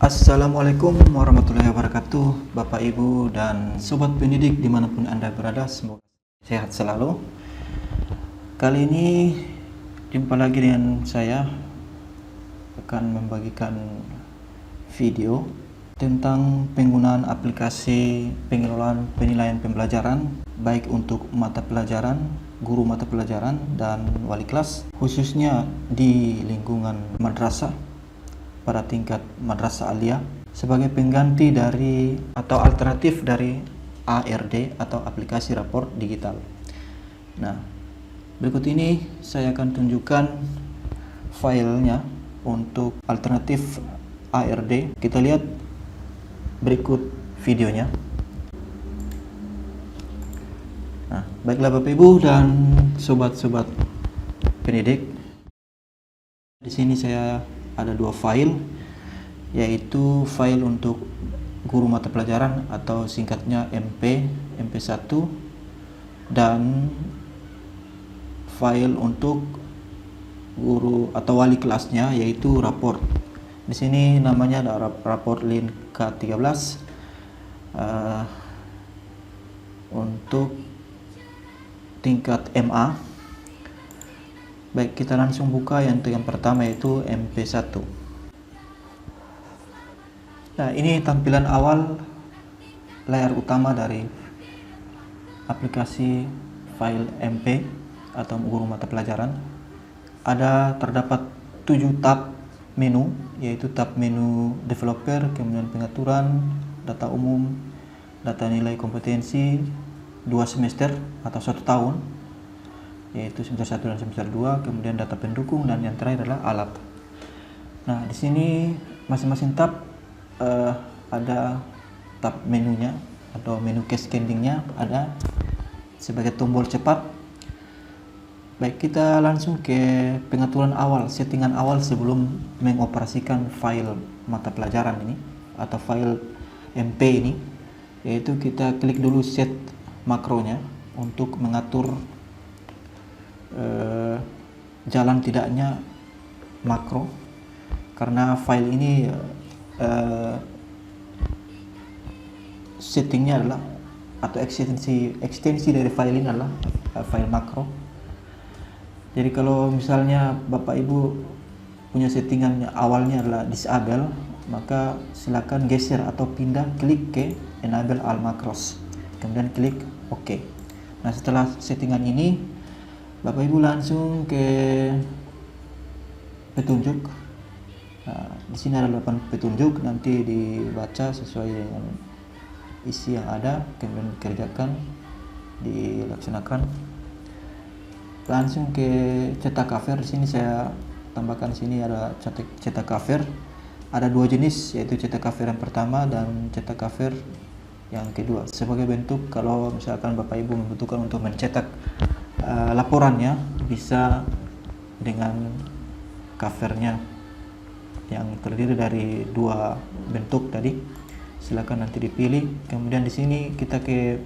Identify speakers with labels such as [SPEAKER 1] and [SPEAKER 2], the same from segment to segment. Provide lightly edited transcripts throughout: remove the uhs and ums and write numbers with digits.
[SPEAKER 1] Assalamualaikum warahmatullahi wabarakatuh, Bapak Ibu dan Sobat Pendidik dimanapun Anda berada, semoga sehat selalu. Kali ini jumpa lagi dengan saya, akan membagikan video tentang penggunaan aplikasi pengelolaan penilaian pembelajaran baik untuk mata pelajaran, guru mata pelajaran, dan wali kelas, khususnya di lingkungan madrasah pada tingkat madrasah aliyah sebagai pengganti dari atau alternatif dari ARD atau aplikasi rapor digital. Nah, berikut ini saya akan tunjukkan filenya untuk alternatif ARD. Kita lihat berikut videonya. Nah, baiklah Bapak Ibu dan sobat-sobat pendidik. Di sini saya ada dua file, yaitu file untuk guru mata pelajaran atau singkatnya MP1, dan file untuk guru atau wali kelasnya, yaitu raport. Di sini namanya ada raport lin K13 untuk tingkat MA. Baik, kita langsung buka yang pertama, yaitu MP1. Nah, ini tampilan awal layar utama dari aplikasi file MP atau guru mata pelajaran. Terdapat 7 tab menu, yaitu tab menu developer, kemudian pengaturan, data umum, data nilai kompetensi 2 semester atau 1 tahun, yaitu semester 1 dan semester 2, kemudian data pendukung, dan yang terakhir adalah alat. Nah, di sini masing-masing tab ada tab menunya atau menu cascadingnya ada sebagai tombol cepat. Baik, kita langsung ke pengaturan awal, settingan awal sebelum mengoperasikan file mata pelajaran ini atau file MP ini, yaitu kita klik dulu set makronya untuk mengatur jalan tidaknya makro, karena file ini settingnya adalah atau ekstensi dari file ini adalah file makro. Jadi kalau misalnya Bapak Ibu punya settingan awalnya adalah disable, maka silakan geser atau pindah klik ke enable all macros, kemudian klik OK. Nah, setelah settingan ini Bapak Ibu langsung ke petunjuk. Nah, di sini ada 8 petunjuk, nanti dibaca sesuai dengan isi yang ada, kemudian dikerjakan, dilaksanakan. Langsung ke cetak cover. Di sini saya tambahkan, di sini ada cetak cover. Ada 2 jenis, yaitu cetak cover yang pertama dan cetak cover yang kedua. Sebagai bentuk kalau misalkan Bapak Ibu membutuhkan untuk mencetak laporannya, bisa dengan covernya yang terdiri dari 2 bentuk tadi. Silakan nanti dipilih. Kemudian di sini kita ke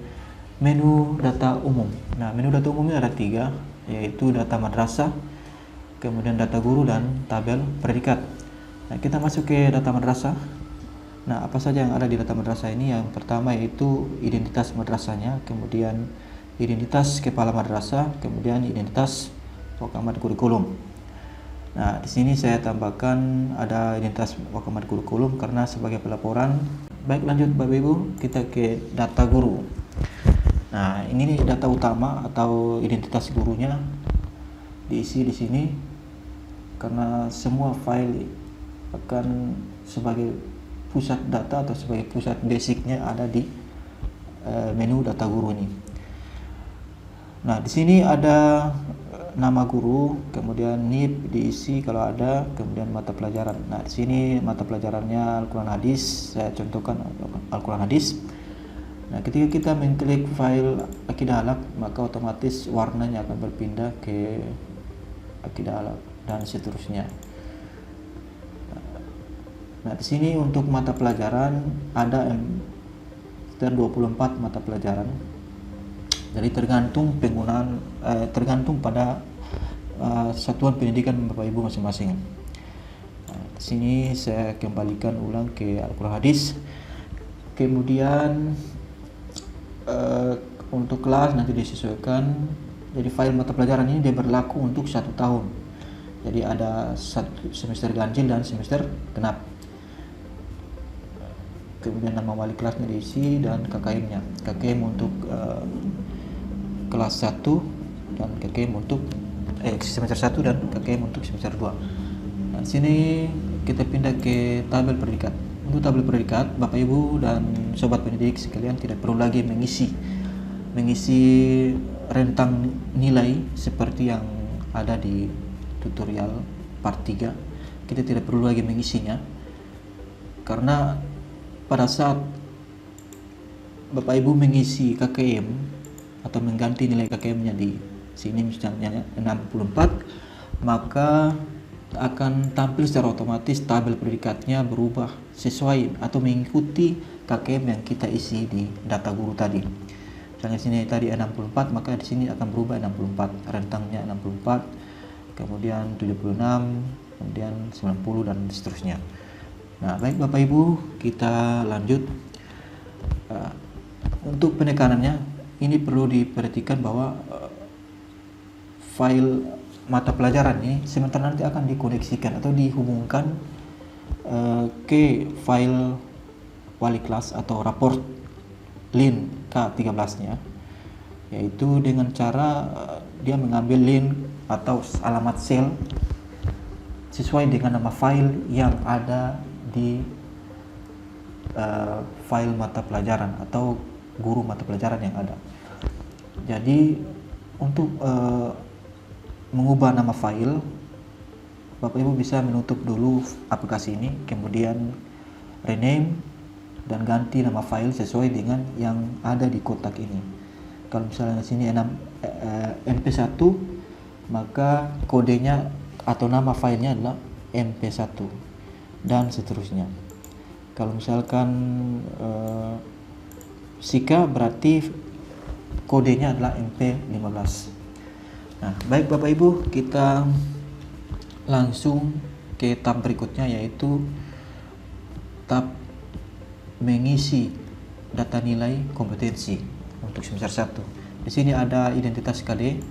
[SPEAKER 1] menu data umum. Nah, menu data umumnya ada 3, yaitu data madrasah, kemudian data guru, dan tabel predikat. Nah, kita masuk ke data madrasah. Nah, apa saja yang ada di data madrasah ini? Yang pertama yaitu identitas madrasahnya, kemudian identitas kepala madrasah, kemudian identitas wakamat kurikulum. Nah, di sini saya tambahkan ada identitas wakamat kurikulum karena sebagai pelaporan. Baik, lanjut Bapak Ibu, kita ke data guru. Nah, ini data utama atau identitas gurunya diisi di sini, karena semua file akan sebagai pusat data atau sebagai pusat basicnya ada di menu data guru ini. Nah, di sini ada nama guru, kemudian NIP diisi kalau ada, kemudian mata pelajaran. Nah, di sini mata pelajarannya Al-Quran Hadis, saya contohkan Al-Quran Hadis. Nah, ketika kita mengklik file Akidah Alaq, maka otomatis warnanya akan berpindah ke Akidah Alaq dan seterusnya. Nah, di sini untuk mata pelajaran ada 24 mata pelajaran. Jadi tergantung penggunaan, tergantung pada satuan pendidikan Bapak Ibu masing-masing. Nah, sini saya kembalikan ulang ke Al-Quran Hadis. Kemudian untuk kelas nanti disesuaikan. Jadi file mata pelajaran ini dia berlaku untuk 1 tahun. Jadi ada semester ganjil dan semester genap. Kemudian nama wali kelasnya diisi dan KKM-nya. KKM untuk kelas 1 dan KKM untuk semester 1 dan KKM untuk semester 2. Nah, sini kita pindah ke tabel predikat. Untuk tabel predikat, Bapak Ibu dan sobat pendidik sekalian tidak perlu lagi mengisi rentang nilai seperti yang ada di tutorial part 3. Kita tidak perlu lagi mengisinya, karena pada saat Bapak Ibu mengisi KKM atau mengganti nilai KKM-nya di sini misalnya 64, maka akan tampil secara otomatis tabel predikatnya berubah sesuai atau mengikuti KKM yang kita isi di data guru tadi. Misalnya sini tadi 64, maka di sini akan berubah 64, rentangnya 64, kemudian 76, kemudian 90 dan seterusnya. Nah, baik Bapak Ibu, kita lanjut. Untuk penekanannya ini perlu diperhatikan bahwa file mata pelajaran ini sementara nanti akan dikoneksikan atau dihubungkan ke file wali kelas atau raport lin K13-nya, yaitu dengan cara dia mengambil lin atau alamat sel sesuai dengan nama file yang ada di file mata pelajaran atau guru mata pelajaran yang ada. Jadi untuk mengubah nama file, Bapak Ibu bisa menutup dulu aplikasi ini, kemudian rename dan ganti nama file sesuai dengan yang ada di kotak ini. Kalau misalnya sini MP1, maka kodenya atau nama filenya adalah MP1 dan seterusnya. Kalau misalkan Sika, berarti kodenya adalah MP15. Nah, baik Bapak Ibu, kita langsung ke tab berikutnya, yaitu tab mengisi data nilai kompetensi untuk semester 1. Di sini ada identitas KD.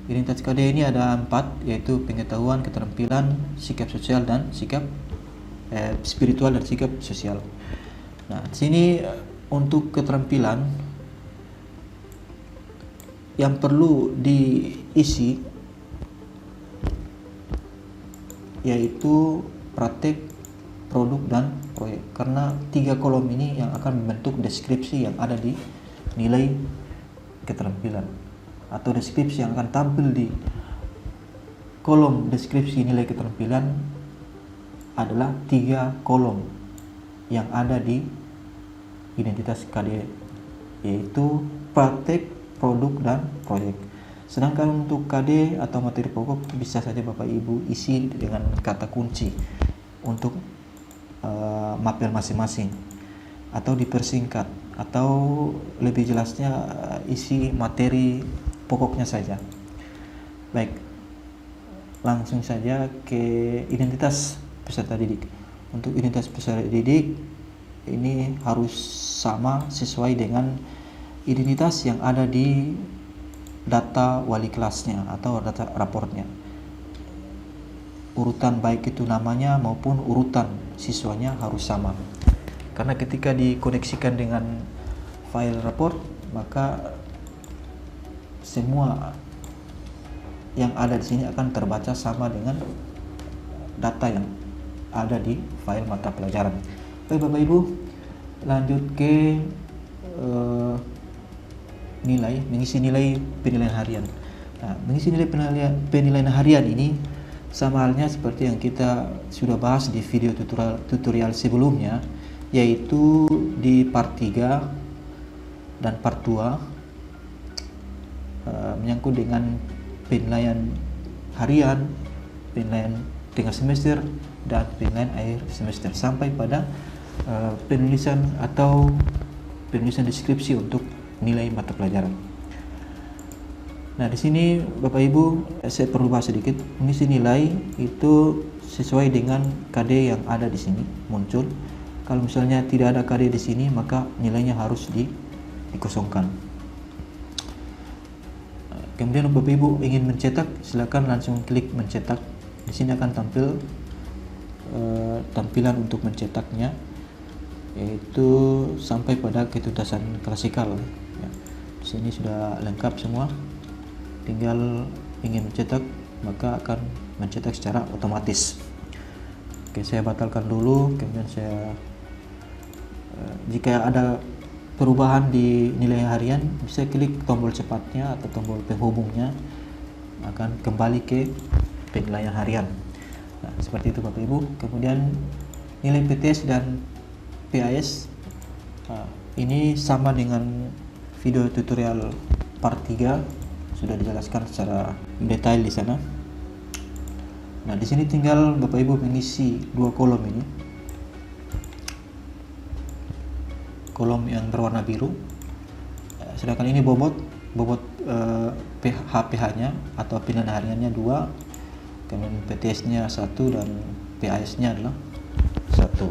[SPEAKER 1] Identitas KD ini ada 4, yaitu pengetahuan, keterampilan, sikap sosial dan sikap spiritual dan sikap sosial. Nah, di sini untuk keterampilan yang perlu diisi yaitu praktek, produk, dan proyek, karena 3 kolom ini yang akan membentuk deskripsi yang ada di nilai keterampilan atau deskripsi yang akan tampil di kolom deskripsi nilai keterampilan adalah 3 kolom yang ada di identitas KD, yaitu praktek, produk, dan proyek. Sedangkan untuk KD atau materi pokok bisa saja Bapak Ibu isi dengan kata kunci untuk mapel masing-masing, atau dipersingkat, atau lebih jelasnya isi materi pokoknya saja. Baik, langsung saja ke identitas peserta didik. Untuk identitas peserta didik ini harus sama sesuai dengan identitas yang ada di data wali kelasnya atau data raportnya. Urutan baik itu namanya maupun urutan siswanya harus sama. Karena ketika dikoneksikan dengan file raport, maka semua yang ada di sini akan terbaca sama dengan data yang ada di file mata pelajaran. Baik Bapak Ibu, lanjut ke mengisi nilai penilaian harian. Nah, mengisi nilai penilaian harian ini sama halnya seperti yang kita sudah bahas di video tutorial sebelumnya, yaitu di part 3 dan part 2 menyangkut dengan penilaian harian, penilaian tengah semester, dan penilaian akhir semester, sampai pada penulisan deskripsi untuk nilai mata pelajaran. Nah, di sini Bapak Ibu saya perlu bahas sedikit. Mengisi nilai itu sesuai dengan KD yang ada di sini muncul. Kalau misalnya tidak ada KD di sini, maka nilainya harus dikosongkan. Kemudian Bapak Ibu ingin mencetak, silakan langsung klik mencetak. Di sini akan tampil tampilan untuk mencetaknya, yaitu sampai pada ketuntasan klasikal. Ya, di sini sudah lengkap semua. Tinggal ingin mencetak, maka akan mencetak secara otomatis. Oke, saya batalkan dulu. Kemudian saya jika ada perubahan di nilai harian, bisa klik tombol cepatnya atau tombol penghubungnya, akan kembali ke penilaian harian. Nah, seperti itu Bapak Ibu. Kemudian nilai PTS dan PAS ini sama dengan video tutorial part 3, sudah dijelaskan secara detail di sana. Nah, di sini tinggal Bapak Ibu mengisi dua kolom ini. Kolom yang berwarna biru. Sedangkan ini bobot PH-nya atau penilaian hariannya 2, kemudian PTS-nya 1 dan PAS-nya adalah 1.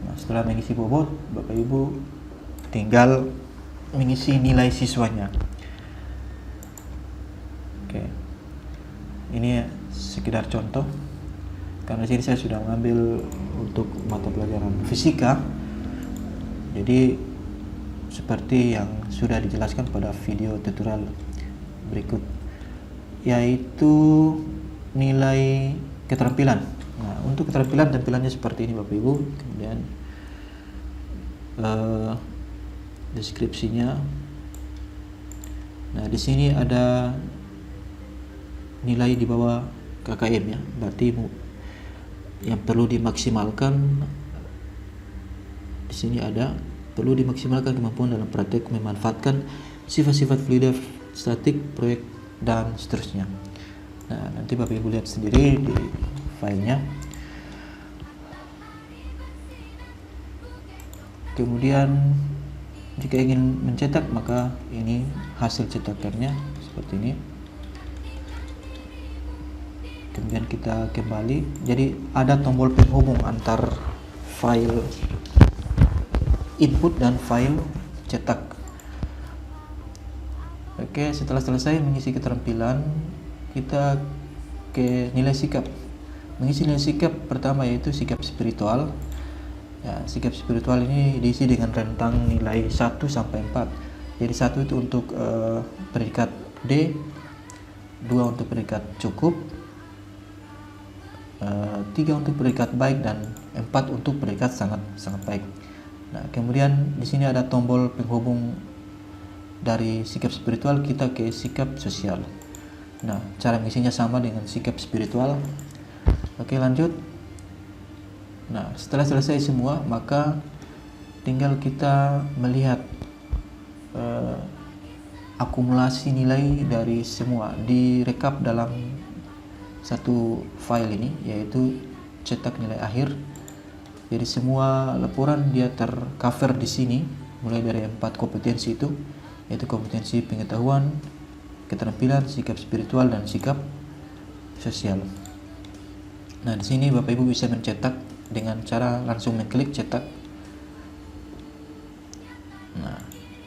[SPEAKER 1] Nah, setelah mengisi bobot, Bapak Ibu tinggal mengisi nilai siswanya. Oke, ini sekedar contoh, karena sini saya sudah mengambil untuk mata pelajaran fisika, jadi seperti yang sudah dijelaskan pada video tutorial berikut, yaitu nilai keterampilan. Nah, untuk keterampilan tampilannya seperti ini Bapak Ibu. Kemudian deskripsinya. Nah, di sini ada nilai di bawah KKM ya, berarti yang perlu dimaksimalkan. Di sini ada perlu dimaksimalkan kemampuan dalam praktek memanfaatkan sifat-sifat fluida statik proyek dan seterusnya. Nah, nanti Bapak Ibu lihat sendiri di filenya. Kemudian jika ingin mencetak, maka ini hasil cetakannya seperti ini. Kemudian kita kembali, jadi ada tombol penghubung antar file input dan file cetak. Oke, setelah selesai mengisi keterampilan, kita ke nilai sikap. Mengisi nilai sikap pertama yaitu sikap spiritual. Ya, sikap spiritual ini diisi dengan rentang nilai 1 sampai 4. Jadi 1 itu untuk predikat D, 2 untuk predikat cukup, 3 untuk predikat baik, dan 4 untuk predikat sangat baik. Nah, kemudian di sini ada tombol penghubung dari sikap spiritual kita ke sikap sosial. Nah, cara mengisinya sama dengan sikap spiritual. Oke, lanjut. Nah, setelah selesai semua, maka tinggal kita melihat akumulasi nilai dari semua direkap dalam satu file ini, yaitu cetak nilai akhir. Jadi semua laporan dia tercover di sini, mulai dari 4 kompetensi itu, yaitu kompetensi pengetahuan, keterampilan, sikap spiritual, dan sikap sosial. Nah, di sini Bapak Ibu bisa mencetak dengan cara langsung mengklik cetak. Nah,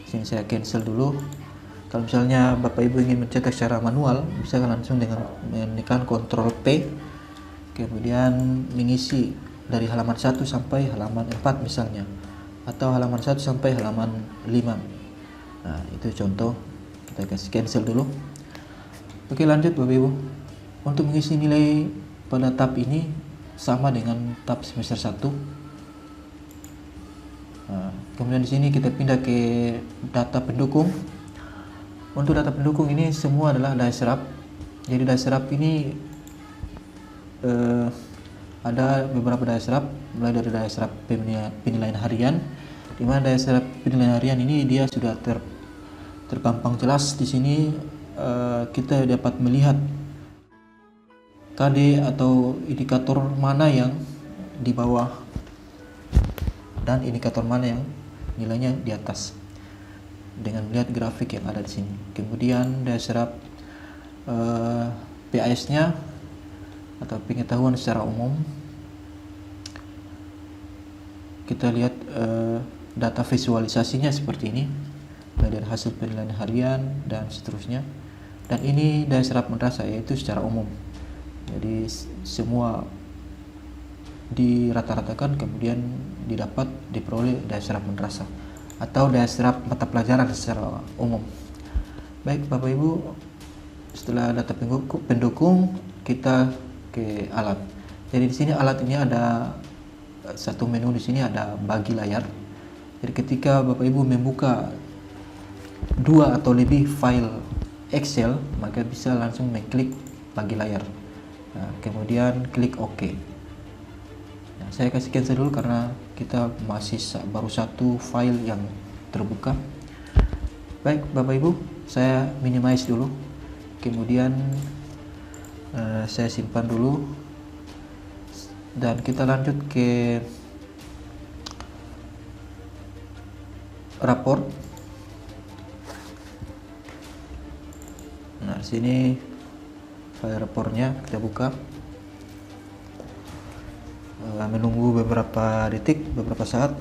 [SPEAKER 1] sini saya cancel dulu. Kalau misalnya Bapak Ibu ingin mencetak secara manual, bisa langsung dengan menekan Ctrl P, kemudian mengisi dari halaman 1 sampai halaman 4 misalnya, atau halaman 1 sampai halaman 5. Nah, itu contoh. Kita kasih cancel dulu. Oke, lanjut Bapak Ibu. Untuk mengisi nilai pada tab ini sama dengan tab semester 1. Nah, kemudian di sini kita pindah ke data pendukung. Untuk data pendukung ini semua adalah diaserap. Jadi diaserap ini ada beberapa diaserap, mulai dari diaserap penilaian harian, di mana diaserap penilaian harian ini dia sudah terpampang jelas di sini. Kita dapat melihat KD atau indikator mana yang di bawah dan indikator mana yang nilainya di atas. dengan melihat grafik yang ada di sini. Kemudian daya serap PAS-nya atau pengetahuan secara umum. Kita lihat data visualisasinya seperti ini, kemudian hasil penilaian harian dan seterusnya. Dan ini daya serap madrasah, yaitu secara umum. Jadi semua dirata-ratakan kemudian diperoleh daya serap madrasah atau daya serap mata pelajaran secara umum. Baik Bapak Ibu, setelah data pendukung kita ke alat. Jadi di sini alat ini ada satu menu, di sini ada bagi layar. Jadi ketika Bapak Ibu membuka 2 atau lebih file Excel, maka bisa langsung mengklik bagi layar. Nah, kemudian klik OK. Nah, saya kasih cancel dulu karena kita masih baru satu file yang terbuka. Baik Bapak Ibu, saya minimize dulu, kemudian saya simpan dulu, dan kita lanjut ke raport. Nah, di sini file raportnya kita buka. Menunggu beberapa detik, beberapa saat.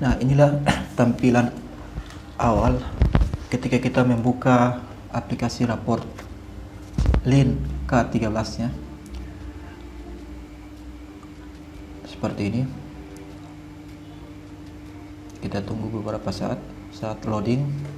[SPEAKER 1] Nah, inilah tampilan awal ketika kita membuka aplikasi raport Lean K13 nya. Seperti ini. Kita tunggu beberapa saat loading.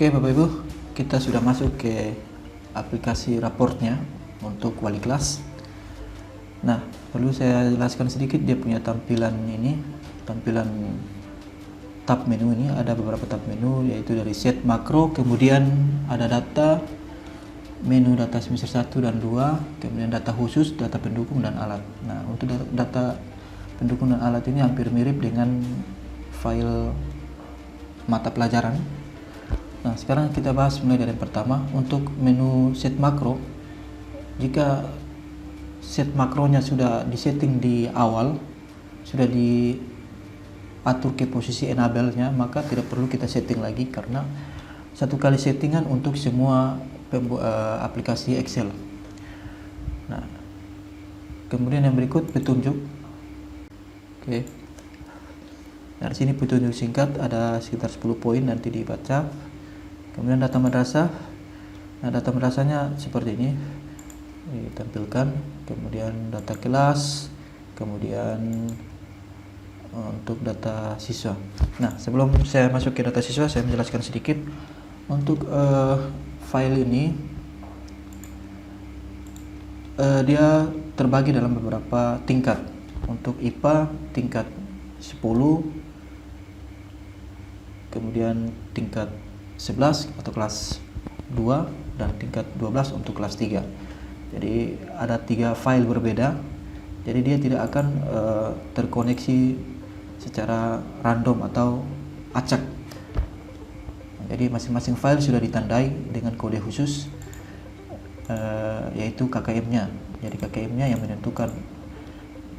[SPEAKER 1] Oke Bapak Ibu, kita sudah masuk ke aplikasi raportnya untuk wali kelas. Nah, perlu saya jelaskan sedikit dia punya tampilan ini, tampilan tab menu ini. Ada beberapa tab menu, yaitu dari set makro, kemudian ada data, menu data semester 1 dan 2, kemudian data khusus, data pendukung dan alat. Nah, untuk data pendukung dan alat ini hampir mirip dengan file mata pelajaran. Nah, sekarang kita bahas mulai dari yang pertama. Untuk menu set makro, jika set makronya sudah disetting di awal, sudah diatur ke posisi enable-nya, maka tidak perlu kita setting lagi karena satu kali settingan untuk semua aplikasi Excel. Nah, kemudian yang berikut petunjuk. Oke. Nah, di sini petunjuk singkat ada sekitar 10 poin, nanti dibaca. Kemudian data madrasah. Nah, data madrasahnya seperti ini ditampilkan. Kemudian data kelas, kemudian untuk data siswa. Nah, sebelum saya masuk ke data siswa, saya menjelaskan sedikit. Untuk file ini dia terbagi dalam beberapa tingkat. Untuk IPA tingkat 10, kemudian tingkat 11 atau kelas 2, dan tingkat 12 untuk kelas 3. Jadi ada 3 file berbeda. Jadi dia tidak akan terkoneksi secara random atau acak. Jadi masing-masing file sudah ditandai dengan kode khusus, yaitu KKM-nya. Jadi KKM-nya yang menentukan.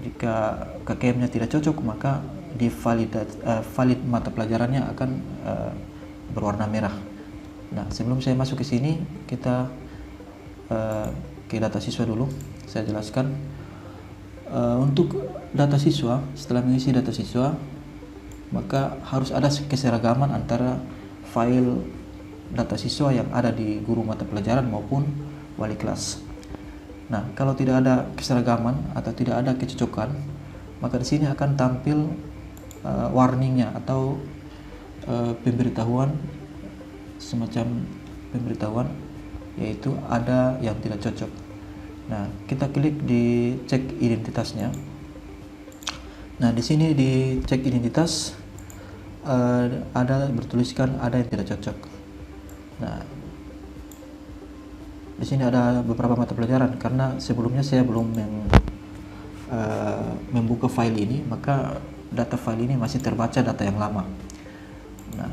[SPEAKER 1] Jika KKM-nya tidak cocok, maka di valid mata pelajarannya akan berwarna merah. Nah, sebelum saya masuk ke sini, kita ke data siswa dulu. Saya jelaskan. Untuk data siswa, setelah mengisi data siswa, maka harus ada keseragaman antara file data siswa yang ada di guru mata pelajaran maupun wali kelas. Nah, kalau tidak ada keseragaman atau tidak ada kecocokan, maka di sini akan tampil warningnya atau pemberitahuan, semacam pemberitahuan, yaitu ada yang tidak cocok. Nah, kita klik di cek identitasnya. Nah, di sini di cek identitas ada bertuliskan ada yang tidak cocok. Nah, di sini ada beberapa mata pelajaran karena sebelumnya saya belum membuka file ini, maka data file ini masih terbaca data yang lama. Nah,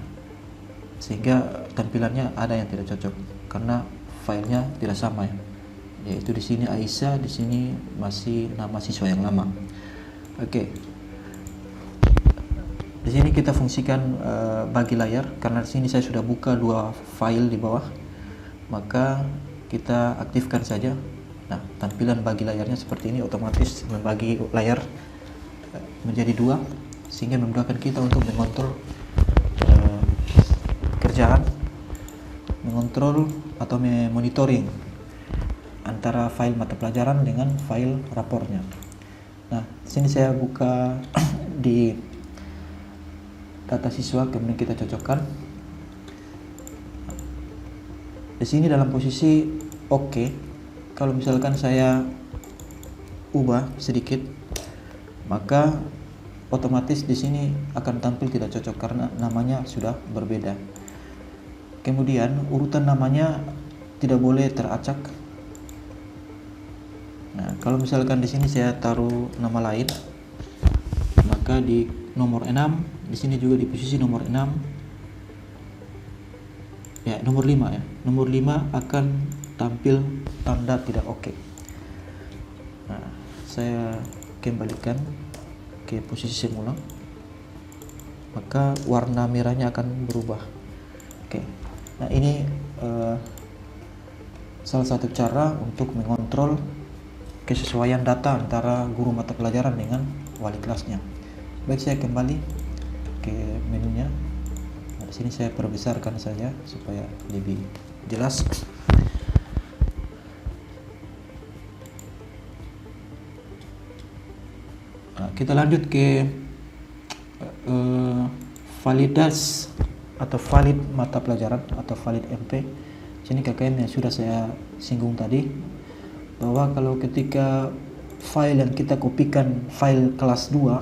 [SPEAKER 1] sehingga tampilannya ada yang tidak cocok karena filenya tidak sama ya. Yaitu di sini Aisyah, di sini masih nama siswa yang lama. Oke. Di sini kita fungsikan bagi layar karena di sini saya sudah buka dua file di bawah. Maka kita aktifkan saja. Nah, tampilan bagi layarnya seperti ini, otomatis membagi layar menjadi dua sehingga memudahkan kita untuk mengontrol kerjaan, mengontrol atau memonitoring antara file mata pelajaran dengan file rapornya. Nah, sini saya buka di data siswa, kemudian kita cocokkan. Di sini dalam posisi oke. Kalau misalkan saya ubah sedikit, maka otomatis di sini akan tampil tidak cocok karena namanya sudah berbeda. Kemudian urutan namanya tidak boleh teracak. Nah, kalau misalkan di sini saya taruh nama lain, maka di nomor 6, di sini juga di posisi nomor 6, ya nomor 5 ya. Nomor 5 akan tampil tanda tidak oke. Nah, saya kembalikan ke posisi semula, maka warna merahnya akan berubah. Oke. Nah, ini salah satu cara untuk mengontrol kesesuaian data antara guru mata pelajaran dengan wali kelasnya. Baik, saya kembali ke menunya. Nah, di sini saya perbesarkan saja supaya lebih jelas. Nah, kita lanjut ke validas atau valid mata pelajaran atau valid MP. Sini KKM yang sudah saya singgung tadi, bahwa kalau ketika file yang kita kopikan file kelas 2,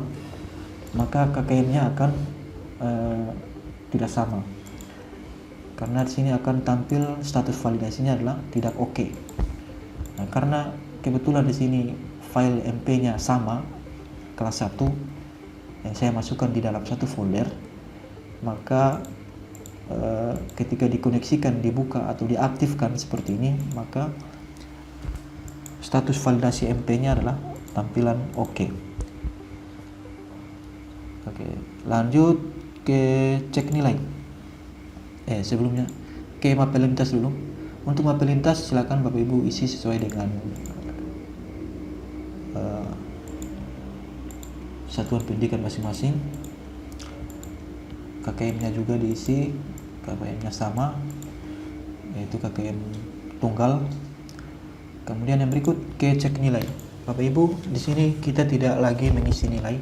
[SPEAKER 1] maka KKM-nya akan tidak sama. Karena di sini akan tampil status validasinya adalah tidak oke. Nah, karena kebetulan di sini file MP-nya sama kelas 1 yang saya masukkan di dalam satu folder, maka ketika dikoneksikan, dibuka atau diaktifkan seperti ini, maka status validasi MP-nya adalah tampilan oke. Oke, lanjut ke cek nilai. Sebelumnya ke mapel lintas dulu. Untuk mapel lintas silakan Bapak Ibu isi sesuai dengan satuan pendidikan masing-masing. KKM-nya juga diisi, KKM-nya sama, yaitu KKM tunggal. Kemudian yang berikut ke cek nilai. Bapak Ibu, di sini kita tidak lagi mengisi nilai,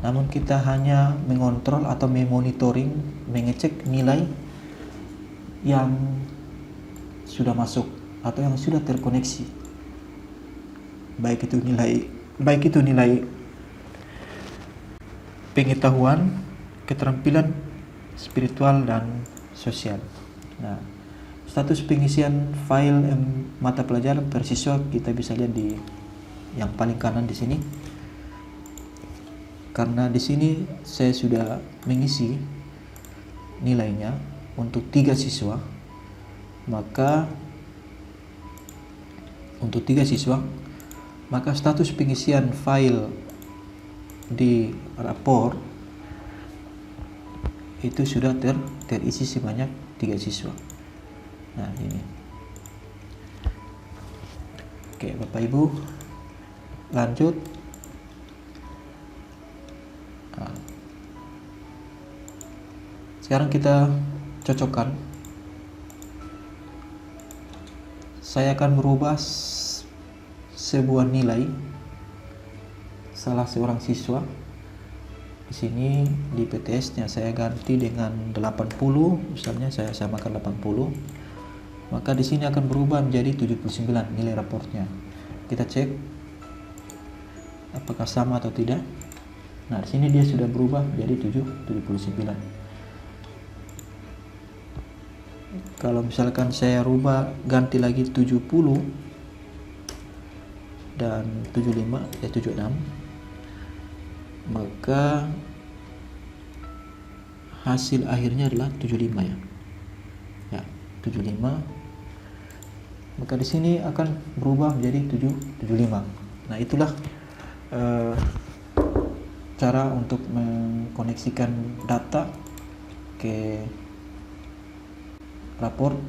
[SPEAKER 1] namun kita hanya mengontrol atau memonitoring, mengecek nilai yang sudah masuk atau yang sudah terkoneksi. Baik itu nilai pengetahuan, keterampilan spiritual dan sosial. Nah, status pengisian file mata pelajaran per siswa kita bisa lihat di yang paling kanan di sini. Karena di sini saya sudah mengisi nilainya untuk 3 siswa, maka untuk 3 siswa, maka status pengisian file di rapor itu sudah terisi sebanyak 3 siswa. Nah, ini. Oke, Bapak Ibu, lanjut. Nah, sekarang kita cocokkan. Saya akan merubah sebuah nilai salah seorang siswa. Di sini di PTS-nya saya ganti dengan 80, misalnya saya samakan 80. Maka di sini akan berubah menjadi 79 nilai raportnya. Kita cek apakah sama atau tidak. Nah, di sini dia sudah berubah menjadi 79. Kalau misalkan saya rubah ganti lagi 70 dan 75 76, maka hasil akhirnya adalah 75 ya. Ya, 75. Maka di sini akan berubah menjadi 75. Nah, itulah cara untuk mengkoneksikan data ke rapor.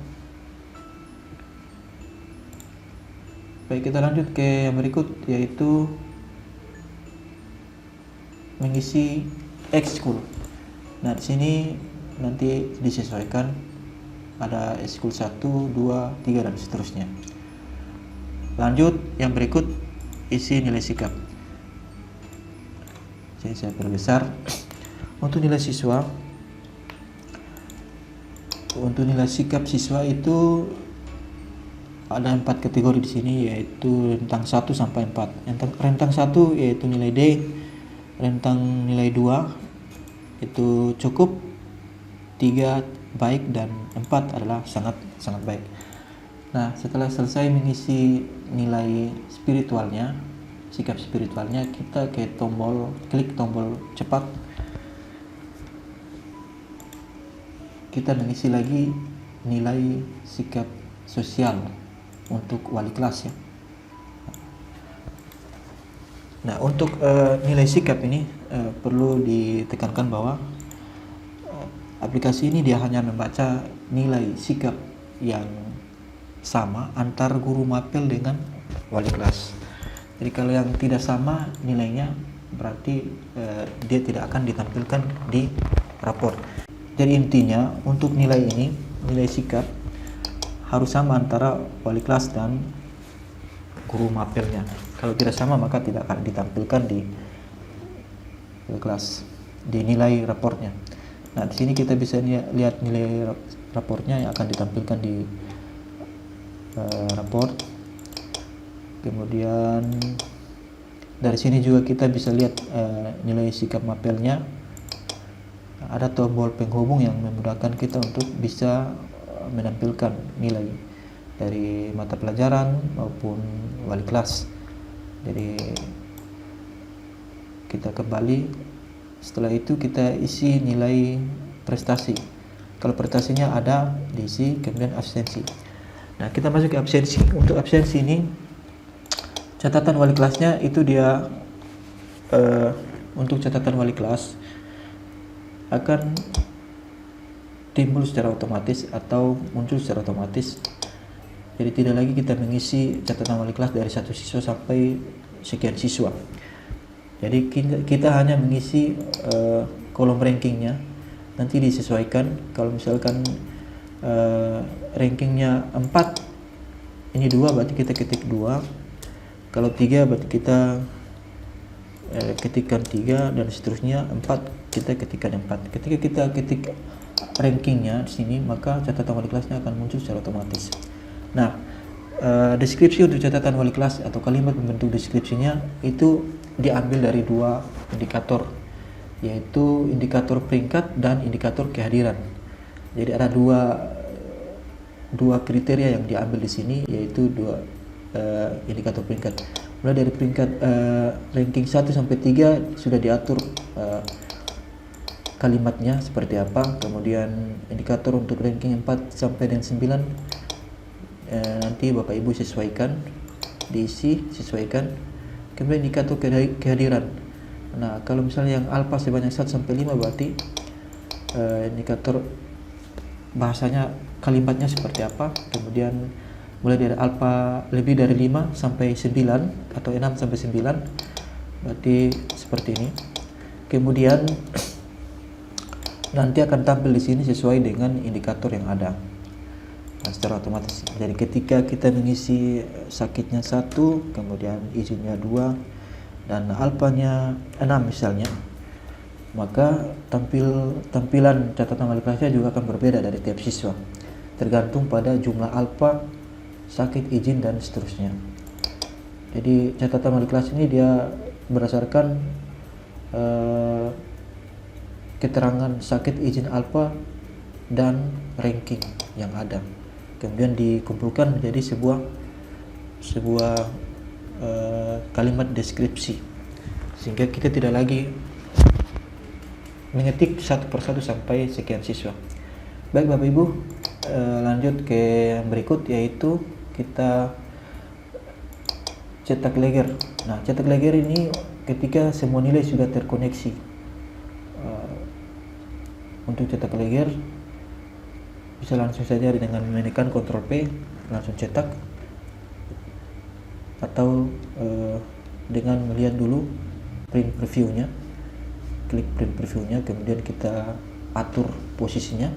[SPEAKER 1] Baik, kita lanjut ke yang berikut, yaitu mengisi ekskul. Nah, di sini nanti disesuaikan, ada ekskul 1, 2, 3 dan seterusnya. Lanjut yang berikut, isi nilai sikap. Jadi saya perbesar. Untuk nilai siswa, untuk nilai sikap siswa itu ada 4 kategori di sini, yaitu rentang 1 sampai 4. Rentang 1 yaitu nilai D, rentang nilai 2 itu cukup, 3 baik, dan 4 adalah sangat baik. Nah, setelah selesai mengisi nilai spiritualnya, sikap spiritualnya, kita klik tombol cepat. Kita mengisi lagi nilai sikap sosial untuk wali kelas ya. Nah, untuk nilai sikap ini perlu ditekankan bahwa aplikasi ini dia hanya membaca nilai sikap yang sama antar guru mapel dengan wali kelas. Jadi kalau yang tidak sama nilainya, berarti dia tidak akan ditampilkan di rapor. Jadi intinya untuk nilai ini, nilai sikap harus sama antara wali kelas dan guru mapelnya. Kalau tidak sama maka tidak akan ditampilkan di kelas, di nilai raportnya. Nah, di sini kita bisa lihat nilai raportnya yang akan ditampilkan di raport. Kemudian dari sini juga kita bisa lihat nilai sikap mapelnya. Ada tombol penghubung yang memudahkan kita untuk bisa menampilkan nilai dari mata pelajaran maupun wali kelas. Jadi kita kembali, setelah itu kita isi nilai prestasi. Kalau prestasinya ada, diisi, kemudian absensi. Nah, kita masuk ke absensi. Untuk absensi ini, catatan wali kelasnya itu dia untuk catatan wali kelas akan timbul secara otomatis atau muncul secara otomatis. Jadi tidak lagi kita mengisi catatan wali kelas dari 1 siswa sampai sekian siswa. Jadi kita hanya mengisi kolom rankingnya. Nanti disesuaikan. Kalau misalkan rankingnya 4, ini 2, berarti kita ketik 2. Kalau 3 berarti kita ketikkan 3, dan seterusnya. 4 kita ketikkan 4. Ketika kita ketik rankingnya di sini, maka catatan wali kelasnya akan muncul secara otomatis. Nah, deskripsi untuk catatan wali kelas atau kalimat pembentuk deskripsinya itu diambil dari 2 indikator, yaitu indikator peringkat dan indikator kehadiran. Jadi ada dua kriteria yang diambil di sini, yaitu 2 indikator peringkat. Mulai dari peringkat ranking 1 sampai 3 sudah diatur kalimatnya seperti apa. Kemudian indikator untuk ranking 4 sampai dengan 9 nanti Bapak Ibu sesuaikan, diisi, sesuaikan. Kemudian indikator kehadiran. Nah, kalau misalnya yang alpha sebanyak 1 sampai 5 berarti indikator bahasanya, kalimatnya seperti apa. Kemudian mulai dari alpha lebih dari 5 sampai 9 atau 6 sampai 9 berarti seperti ini. Kemudian nanti akan tampil di sini sesuai dengan indikator yang ada. Nah, secara otomatis. Jadi ketika kita mengisi sakitnya 1, kemudian izinnya 2, dan alpanya 6 misalnya, maka tampilan catatan wali kelasnya juga akan berbeda dari tiap siswa, tergantung pada jumlah alfa, sakit, izin, dan seterusnya. Jadi catatan wali kelas ini dia berdasarkan keterangan sakit, izin, alfa, dan ranking. yang ada, kemudian dikumpulkan menjadi sebuah kalimat deskripsi, sehingga kita tidak lagi mengetik satu persatu sampai sekian siswa. Baik Bapak Ibu, lanjut ke yang berikut, yaitu kita cetak leger. Nah, cetak leger ini ketika semua nilai sudah terkoneksi. Untuk cetak leger bisa langsung saja dengan menekan Ctrl P, langsung cetak, atau dengan melihat dulu print previewnya, klik print previewnya, kemudian kita atur posisinya,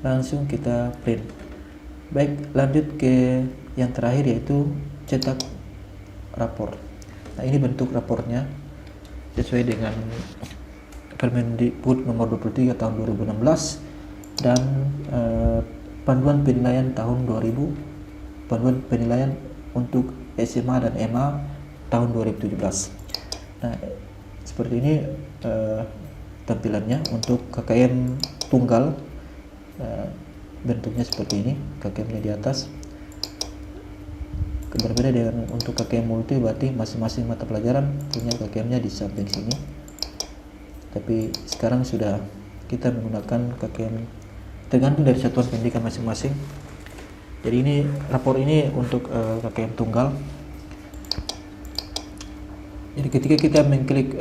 [SPEAKER 1] langsung kita print. Baik, lanjut ke yang terakhir, yaitu cetak rapor. Nah, ini bentuk rapornya sesuai dengan Permendikbud nomor 23 tahun 2016 dan panduan penilaian tahun 2000, panduan penilaian untuk SMA dan MA tahun 2017. Nah, seperti ini tampilannya. Untuk KKM tunggal bentuknya seperti ini, KKM-nya di atas. Berbeda dengan untuk KKM multi, berarti masing-masing mata pelajaran punya KKM-nya di samping sini. Tapi sekarang sudah kita menggunakan KKM tergantung dari satuan pendidikan masing-masing. Jadi ini rapor ini untuk KKM tunggal. Jadi ketika kita mengklik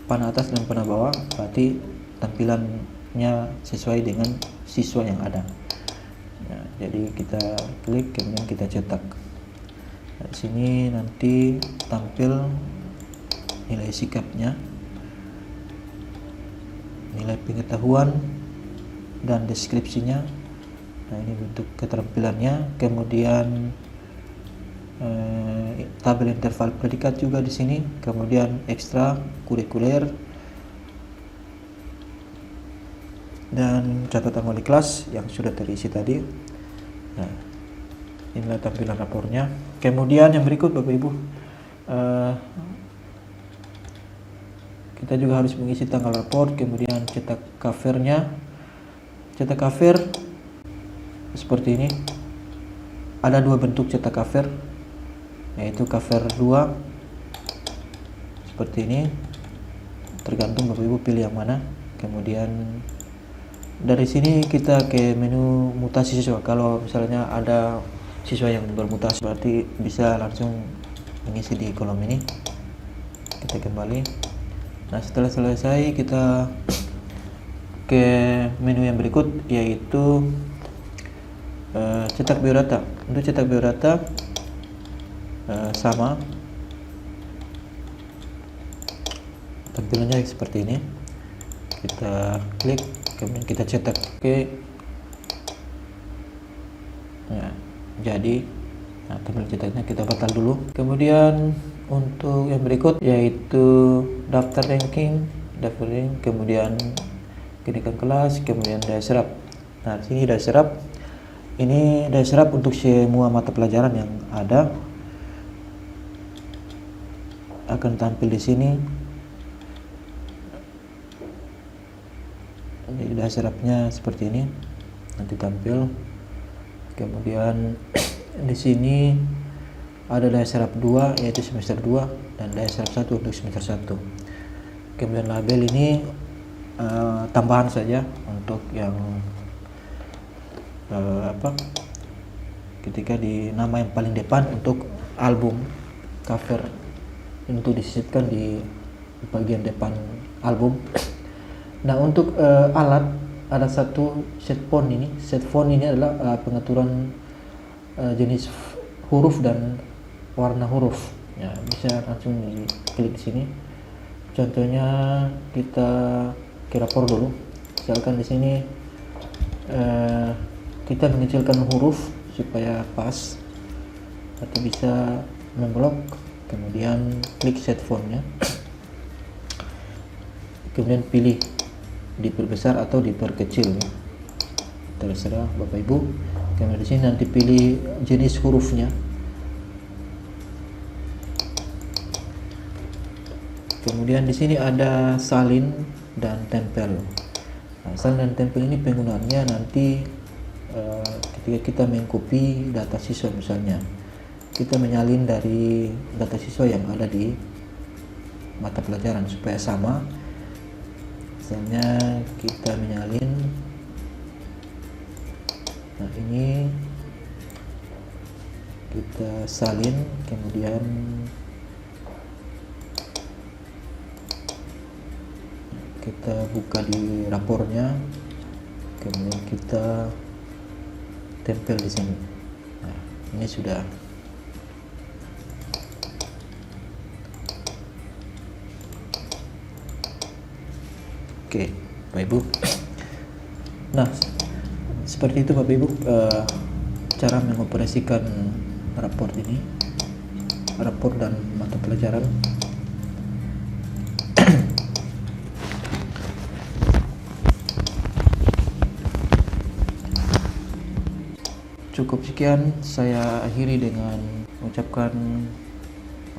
[SPEAKER 1] panah atas dan panah bawah, berarti tampilannya sesuai dengan siswa yang ada. Nah, jadi kita klik, kemudian kita cetak. Nah, di sini nanti tampil nilai sikapnya, nilai pengetahuan, dan deskripsinya. Nah, ini bentuk keterampilannya. Kemudian tabel interval predikat juga di sini. Kemudian ekstra kurikuler dan catatan wali kelas yang sudah terisi tadi. Nah, inilah tampilan rapornya. Kemudian yang berikut Bapak Ibu, kita juga harus mengisi tanggal rapor, kemudian cetak covernya. Cetak cover seperti ini. Ada dua bentuk cetak cover, yaitu cover 2 seperti ini, tergantung Bapak Ibu pilih yang mana. Kemudian dari sini kita ke menu mutasi siswa. Kalau misalnya ada siswa yang bermutasi, berarti bisa langsung mengisi di kolom ini. Kita kembali. Nah, setelah selesai kita ke menu yang berikut, yaitu cetak biodata. Untuk cetak biodata sama tampilannya seperti ini. Kita klik, kemudian kita cetak. Oke. Nah, jadi tampilan cetaknya kita batal dulu. Kemudian untuk yang berikut, yaitu daftar ranking, kemudian kenaikan kelas, kemudian daya serap. Nah, di sini daya serap. Ini daya serap untuk semua mata pelajaran yang ada akan tampil di sini. Jadi daya serapnya seperti ini nanti tampil. Kemudian di sini ada daya serap 2 yaitu semester 2 dan daya serap 1 untuk semester 1. Kemudian label ini tambahan saja untuk yang ketika di nama yang paling depan untuk album cover untuk disisipkan di bagian depan album. Nah, untuk alat ada satu set font ini. Set font ini adalah pengaturan jenis huruf dan warna huruf. Ya, bisa langsung diklik di sini. Contohnya kita ke rapor dulu. Misalkan di sini kita mengecilkan huruf supaya pas, atau bisa memblok. Kemudian klik set fontnya. Kemudian pilih diperbesar atau diperkecil. Terserah Bapak Ibu. Kemudian di sini nanti pilih jenis hurufnya. Kemudian di sini ada salin dan tempel. Nah, salin dan tempel ini penggunaannya nanti ketika kita mengcopy data siswa, misalnya kita menyalin dari data siswa yang ada di mata pelajaran supaya sama. Misalnya kita menyalin, nah ini kita salin, kemudian kita buka di rapornya, kemudian kita tempel di sini. Nah, ini sudah. Oke, Bapak Ibu. Nah, seperti itu Bapak Ibu cara mengoperasikan rapor ini, rapor dan mata pelajaran. Cukup sekian, saya akhiri dengan mengucapkan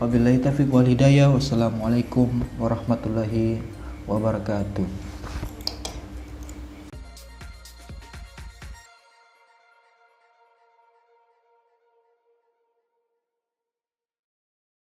[SPEAKER 1] wabillahi taufiq wal hidayah. Wassalamualaikum warahmatullahi wabarakatuh.